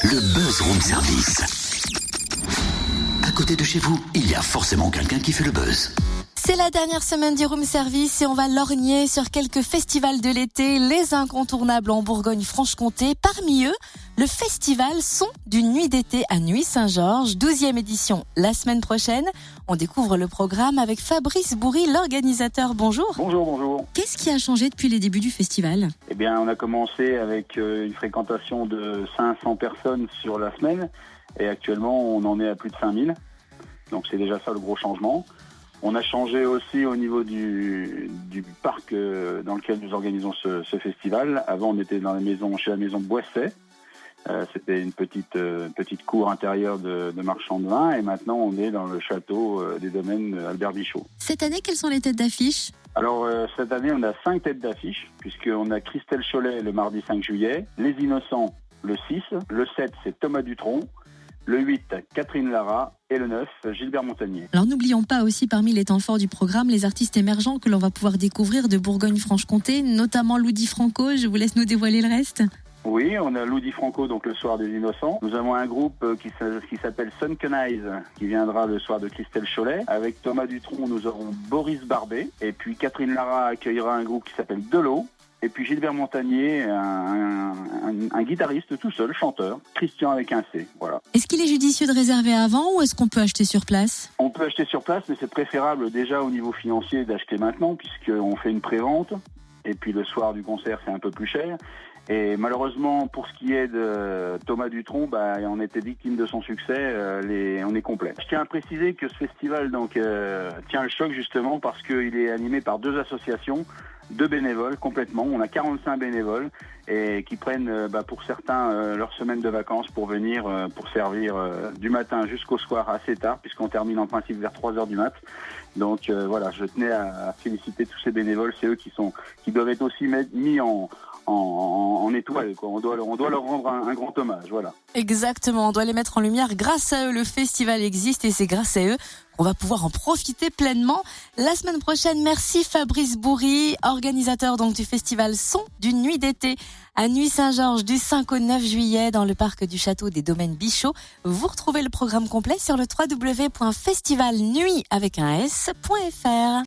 Le Buzz Room Service. À côté de chez vous, il y a forcément quelqu'un qui fait le buzz. C'est la dernière semaine du Room Service et on va lorgner sur quelques festivals de l'été, les incontournables en Bourgogne-Franche-Comté. Parmi eux, le festival Son d'une nuit d'été à Nuits-Saint-Georges, 12e édition la semaine prochaine. On découvre le programme avec Fabrice Bourri, l'organisateur. Bonjour. Bonjour. Qu'est-ce qui a changé depuis les débuts du festival ? Eh bien, on a commencé avec une fréquentation de 500 personnes sur la semaine et actuellement, on en est à plus de 5000. Donc, c'est déjà ça le gros changement. On a changé aussi au niveau du parc dans lequel nous organisons ce festival. Avant, on était chez la maison de Boisset. C'était une petite cour intérieure de marchand de vin. Et maintenant, on est dans le château des domaines Albert Bichot. Cette année, quelles sont les têtes d'affiche ? Alors, cette année, on a 5 têtes d'affiche, puisqu'on a Christelle Cholet le mardi 5 juillet, Les Innocents le 6, le 7, c'est Thomas Dutronc, le 8, Catherine Lara et le 9, Gilbert Montagnier. Alors n'oublions pas aussi parmi les temps forts du programme les artistes émergents que l'on va pouvoir découvrir de Bourgogne-Franche-Comté, notamment Lou Di Franco. Je vous laisse nous dévoiler le reste. Oui, on a Lou Di Franco donc le soir des Innocents. Nous avons un groupe qui s'appelle Sunken Eyes qui viendra le soir de Christelle Cholet. Avec Thomas Dutronc, nous aurons Boris Barbet. Et puis Catherine Lara accueillera un groupe qui s'appelle Delot. Et puis Gilbert Montagnier, un guitariste tout seul, chanteur, Christian avec un C, voilà. Est-ce qu'il est judicieux de réserver avant ou est-ce qu'on peut acheter sur place ? On peut acheter sur place, mais c'est préférable déjà au niveau financier d'acheter maintenant, puisqu'on fait une pré-vente, et puis le soir du concert c'est un peu plus cher. Et malheureusement, pour ce qui est de Thomas Dutronc, on était victime de son succès, on est complet. Je tiens à préciser que ce festival tient le choc justement parce qu'il est animé par 2 associations, 2 bénévoles complètement. On a 45 bénévoles et qui prennent pour certains leur semaine de vacances pour venir pour servir du matin jusqu'au soir assez tard, puisqu'on termine en principe vers 3h du mat. Donc voilà, je tenais à féliciter tous ces bénévoles, c'est eux qui doivent être aussi mis en étoile, quoi. On doit leur rendre un grand hommage, voilà. Exactement, on doit les mettre en lumière. Grâce à eux, le festival existe et c'est grâce à eux qu'on va pouvoir en profiter pleinement la semaine prochaine. Merci Fabrice Bourri, organisateur donc du festival Son d'une nuit d'été à Nuits-Saint-Georges du 5 au 9 juillet dans le parc du château des domaines Bichot. Vous retrouvez le programme complet sur le www.festivalnuit.fr.